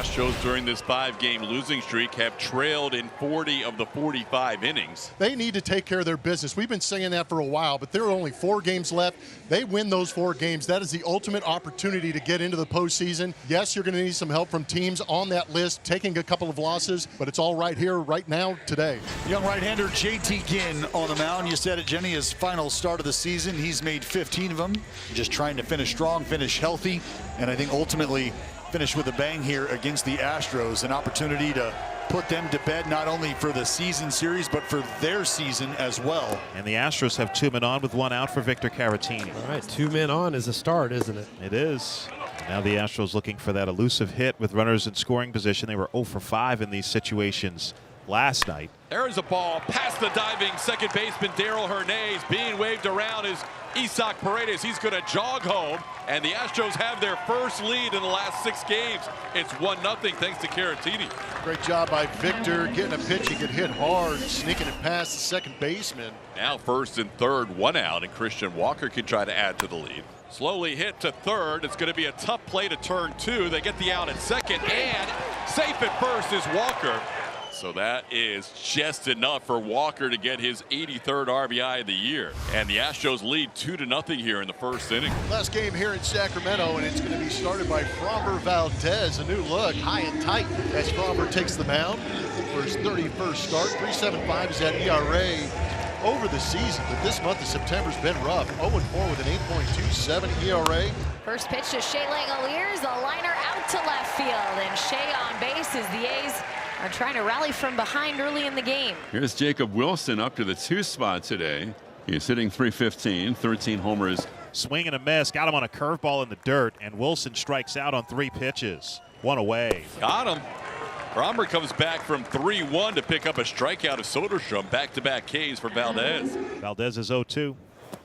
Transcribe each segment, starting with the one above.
Astros during this 5-game losing streak have trailed in 40 of the 45 innings. They need to take care of their business. We've been saying that for a while, but there are only 4 games left. They win those 4 games. That is the ultimate opportunity to get into the postseason. Yes, you're going to need some help from teams on that list, taking a couple of losses, but it's all right here, right now, today. Young right-hander JT Ginn on the mound. You said it, Jenny, his final start of the season. He's made 15 of them. Just trying to finish strong, finish healthy, and I think ultimately finish with a bang here against the Astros. An opportunity to put them to bed not only for the season series but for their season as well. And the Astros have 2 men on with 1 out for Victor Caratini. All right, 2 men on is a start, isn't it? It is. Now the Astros looking for that elusive hit with runners in scoring position. They were 0 for 5 in these situations last night. There's a ball past the diving second baseman Darrell Hernandez. Being waved around is Isaac Paredes. He's going to jog home, and the Astros have their first lead in the last 6 games. It's 1-0 thanks to Caratini. Great job by Victor getting a pitch. He could hit hard, sneaking it past the second baseman. Now first and third, 1 out, and Christian Walker can try to add to the lead. Slowly hit to third. It's going to be a tough play to turn 2. They get the out at second, and safe at first is Walker. So that is just enough for Walker to get his 83rd RBI of the year. And the Astros lead 2-0 here in the first inning. Last game here in Sacramento, and it's going to be started by Framber Valdez. A new look, high and tight, as Framber takes the mound for his 31st start. 3.75 is that ERA over the season, but this month of September's been rough. 0-4 with an 8.27 ERA. First pitch to Shea Langoliers, the liner out to left field, and Shea on base as the A's are trying to rally from behind early in the game. Here's Jacob Wilson up to the 2 spot today. He's hitting .315, 13 homers. Swing and a miss, got him on a curveball in the dirt, and Wilson strikes out on 3 pitches. 1 away. Got him. Framber comes back from 3-1 to pick up a strikeout of Soderstrom. Back-to-back Ks for Valdez. Valdez is 0-2.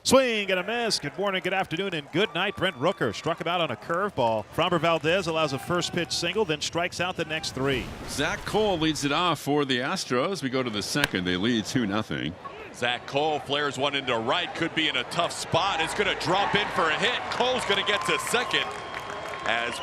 Swing and a miss. Good morning, good afternoon, and good night. Brent Rooker struck him out on a curveball. Framber Valdez allows a first pitch single, then strikes out the next 3. Zach Cole leads it off for the Astros. We go to the second. They lead 2-0. Zach Cole flares one into right. Could be in a tough spot. It's going to drop in for a hit. Cole's going to get to second as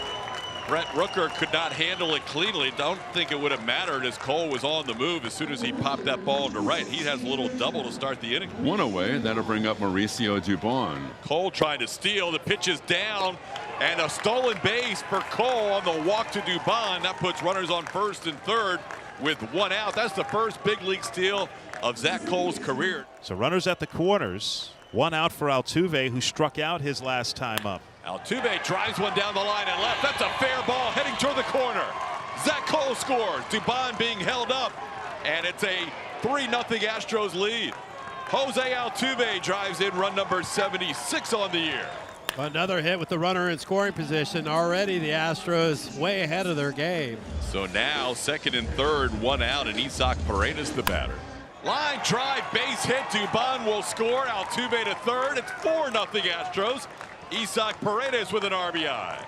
Brent Rooker could not handle it cleanly. Don't think it would have mattered as Cole was on the move as soon as he popped that ball into right. He has a little double to start the inning. 1 away. That'll bring up Mauricio Dubon. Cole trying to steal. The pitch is down, and a stolen base for Cole on the walk to Dubon. That puts runners on first and third with 1 out. That's the first big league steal of Zach Cole's career. So runners at the corners. 1 out for Altuve, who struck out his last time up. Altuve drives one down the line and left. That's a fair ball heading toward the corner. Zach Cole scores. Dubon being held up, and it's a 3-0 Astros lead. Jose Altuve drives in run number 76 on the year. Another hit with the runner in scoring position. Already the Astros way ahead of their game. So now second and third, 1 out, and Isaac Paredes the batter. Line drive, base hit. Dubon will score. Altuve to third. It's 4-0 Astros. Isaac Paredes with an RBI.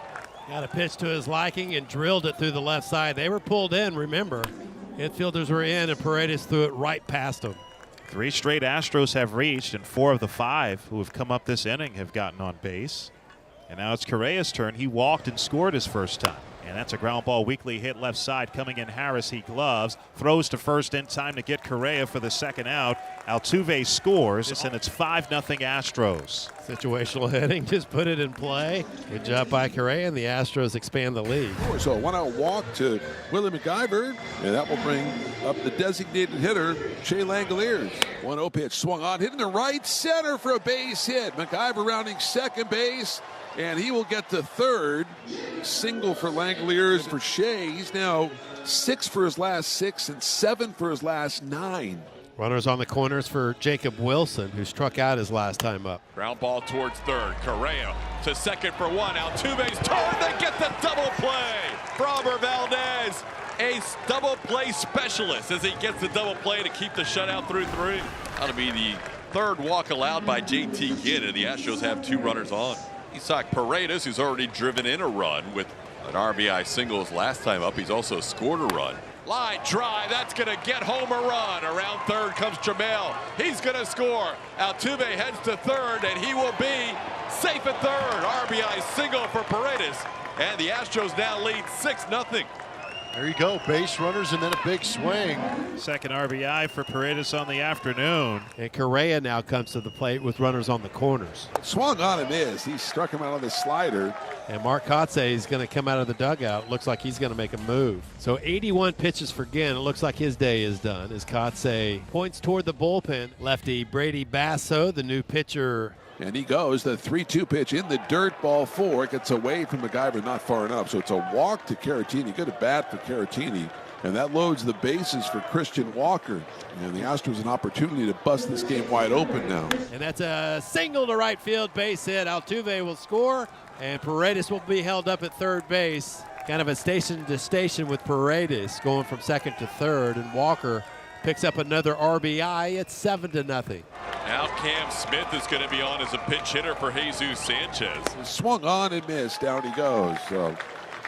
Got a pitch to his liking and drilled it through the left side. They were pulled in, remember. Infielders were in, and Paredes threw it right past them. 3 straight Astros have reached, and 4 of the 5 who have come up this inning have gotten on base. And now it's Correa's turn. He walked and scored his first time. And that's a ground ball weakly hit left side coming in. Harris, he gloves, throws to first in time to get Correa for the second out. Altuve scores, and it's 5-0 Astros. Situational hitting, just put it in play. Good job by Correa, and the Astros expand the lead. So a 1 out walk to Willie McIver, and that will bring up the designated hitter, Shea Langoliers. 1-0 pitch swung on, hitting the right center for a base hit. McIver rounding second base, and he will get to third. Single for Langoliers. For Shea, he's now 6 for his last 6 and 7 for his last 9. Runners on the corners for Jacob Wilson, who struck out his last time up. Ground ball towards third. Correa to second for 1. Altuve's turn. They get the double play. Framber Valdez, a double play specialist as he gets the double play to keep the shutout through 3. That'll be the third walk allowed by JT Ginn, and the Astros have 2 runners on. Isaac Paredes, who's already driven in a run with an RBI single his last time up. He's also scored a run. Line drive, that's going to get home a run. Around third comes Jamel. He's going to score. Altuve heads to third, and he will be safe at third. RBI single for Paredes, and the Astros now lead 6-0. There you go, base runners and then a big swing. Second RBI for Paredes on the afternoon. And Correa now comes to the plate with runners on the corners. Swung on and missed. He struck him out of the slider. And Mark Kotze is going to come out of the dugout. Looks like he's going to make a move. So 81 pitches for Ginn. It looks like his day is done as Kotze points toward the bullpen. Lefty Brady Basso, the new pitcher. And he goes, the 3-2 pitch in the dirt, ball 4. It gets away from MacGyver, not far enough. So it's a walk to Caratini. Good at bat for Caratini. And that loads the bases for Christian Walker. And the Astros an opportunity to bust this game wide open now. And that's a single to right field, base hit. Altuve will score, and Paredes will be held up at third base. Kind of a station to station with Paredes going from second to third, and Walker picks up another RBI. It's 7-0. Now Cam Smith is going to be on as a pinch hitter for Jesus Sanchez. Swung on and missed. Down he goes. So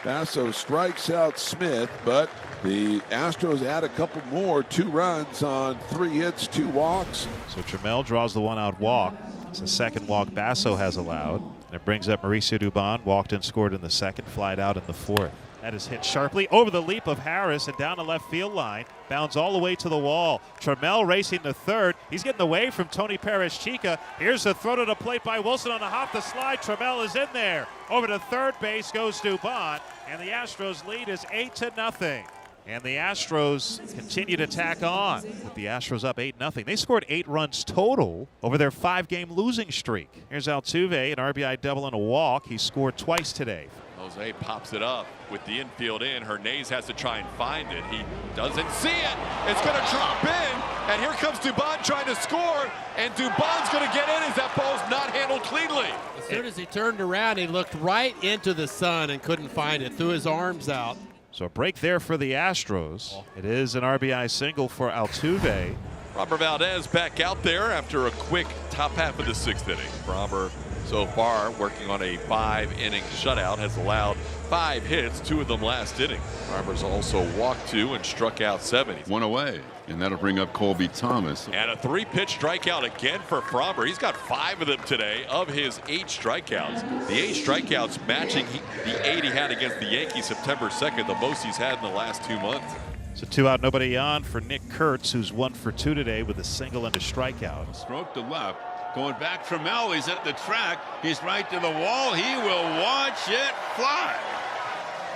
Basso strikes out Smith, but the Astros add a couple more. 2 runs on 3 hits, 2 walks. So Trammell draws the 1-out walk. It's the second walk Basso has allowed. And it brings up Mauricio Dubon. Walked and scored in the second, flied out in the fourth. That is hit sharply over the leap of Harris and down the left field line. Bounds all the way to the wall. Trammell racing to third. He's getting away from Tony Perez-Chica. Here's the throw to the plate by Wilson on the hop the slide. Trammell is in there. Over to third base goes Dubon. And the Astros lead is 8-0. And the Astros continue to tack on with the Astros up 8-0. They scored 8 runs total over their 5-game losing streak. Here's Altuve, an RBI double and a walk. He scored twice today. Jose pops it up with the infield in. Hernandez has to try and find it. He doesn't see it. It's going to drop in. And here comes Dubon trying to score. And Dubon's going to get in as that ball's not handled cleanly. As soon as he turned around, he looked right into the sun and couldn't find it. Threw his arms out. So a break there for the Astros. It is an RBI single for Altuve. Framber Valdez back out there after a quick top half of the 6th inning. Framber so far working on a 5-inning shutout, has allowed 5 hits, 2 of them last inning. Framber's also walked 2 and struck out 7. 1 away, and that'll bring up Colby Thomas. And a 3-pitch strikeout again for Framber. He's got 5 of them today of his 8 strikeouts. The 8 strikeouts matching the 8 he had against the Yankees September 2nd, the most he's had in the last 2 months. So 2 out, nobody on for Nick Kurtz, who's 1 for 2 today with a single and a strikeout. Stroke to left. Going back from Mel, he's at the track. He's right to the wall. He will watch it fly.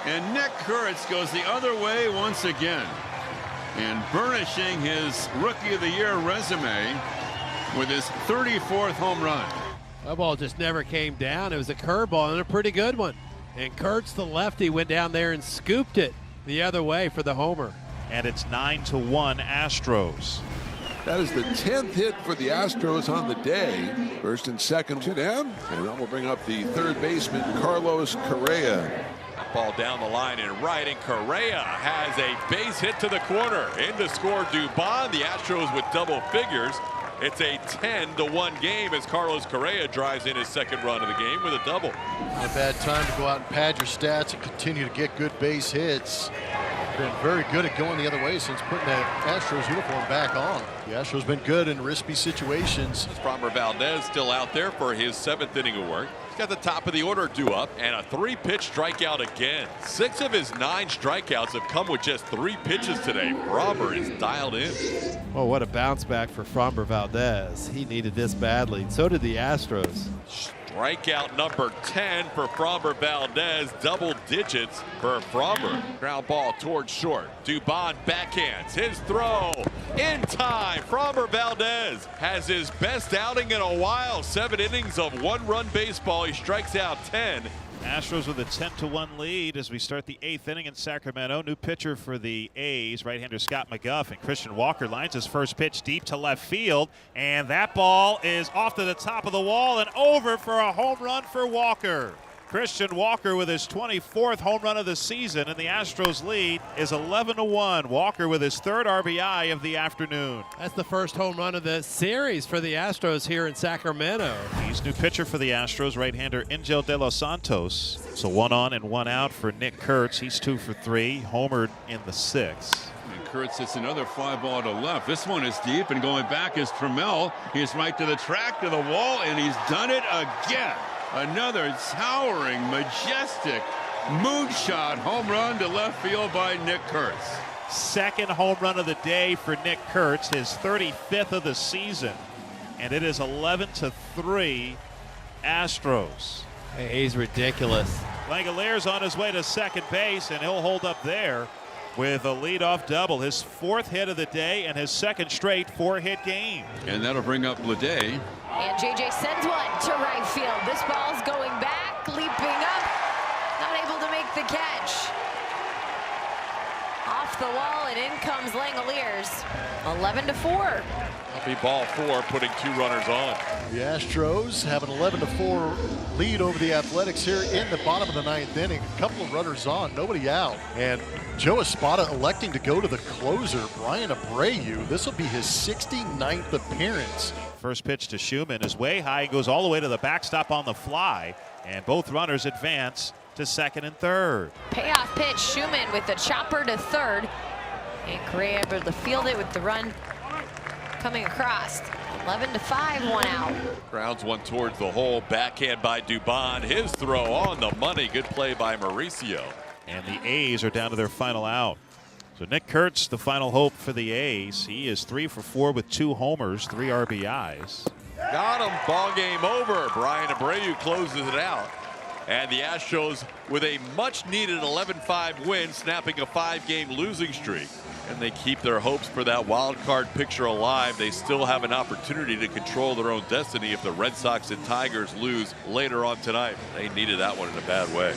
And Nick Kurtz goes the other way once again. And burnishing his Rookie of the Year resume with his 34th home run. That ball just never came down. It was a curveball and a pretty good one. And Kurtz, the lefty, went down there and scooped it the other way for the homer. And it's 9-1 Astros. That is the 10th hit for the Astros on the day. First and second, 2 down. And that will bring up the third baseman, Carlos Correa. Ball down the line and right, and Correa has a base hit to the corner. In to score Dubon. The Astros with double figures. It's a 10-1 game as Carlos Correa drives in his 2nd run of the game with a double. Not a bad time to go out and pad your stats and continue to get good base hits. Been very good at going the other way since putting that Astros uniform back on. The Astros been good in risky situations. Framber Valdez still out there for his 7th inning of work. He's got the top of the order due up and a 3-pitch strikeout again. 6 of his 9 strikeouts have come with just 3 pitches today. Framber is dialed in. Oh, what a bounce back for Framber Valdez. He needed this badly. So did the Astros. Strikeout number 10 for Framber Valdez. Double digits for Framber. Ground ball towards short. Dubon backhands. His throw in time. Framber Valdez has his best outing in a while. 7 innings of 1-run baseball. He strikes out 10. Astros with a 10-1 lead as we start the 8th inning in Sacramento. New pitcher for the A's, right-hander Scott McGuff, and Christian Walker lines his first pitch deep to left field, and that ball is off to the top of the wall and over for a home run for Walker. Christian Walker with his 24th home run of the season, and the Astros lead is 11-1. Walker with his 3rd RBI of the afternoon. That's the first home run of the series for the Astros here in Sacramento. He's new pitcher for the Astros, right-hander Angel De Los Santos. So 1 on and 1 out for Nick Kurtz. He's 2 for 3, homered in the 6th. And Kurtz hits another fly ball to left. This one is deep, and going back is Trammell. He's right to the track, to the wall, and he's done it again. Another towering, majestic moonshot home run to left field by Nick Kurtz. Second home run of the day for Nick Kurtz, his 35th of the season. And it is 11-3 Astros. Hey, he's ridiculous. Langoliers on his way to second base, and he'll hold up there with a leadoff double. His 4th hit of the day and his 2nd straight 4-hit game. And that'll bring up Leday. And JJ sends one to right field. This ball's going back, leaping up, not able to make the catch. Off the wall, and in comes Langoliers. 11-4. That'll be ball 4, putting 2 runners on. The Astros have an 11-4 lead over the Athletics here in the bottom of the 9th inning. A couple of runners on, nobody out. And Joe Espada electing to go to the closer, Brian Abreu. This will be his 69th appearance. First pitch to Schumann is way high, goes all the way to the backstop on the fly, and both runners advance to second and third. Payoff pitch, Schumann with the chopper to third. And Correa able to field it with the run coming across. 11-5, 1 out. Grounds one towards the hole. Backhand by Dubon. His throw on the money. Good play by Mauricio. And the A's are down to their final out. So Nick Kurtz, the final hope for the A's. He is 3 for 4 with 2 homers, 3 RBIs. Got him. Ball game over. Brian Abreu closes it out. And the Astros with a much-needed 11-5 win, snapping a 5-game losing streak. And they keep their hopes for that wild card picture alive. They still have an opportunity to control their own destiny if the Red Sox and Tigers lose later on tonight. They needed that one in a bad way.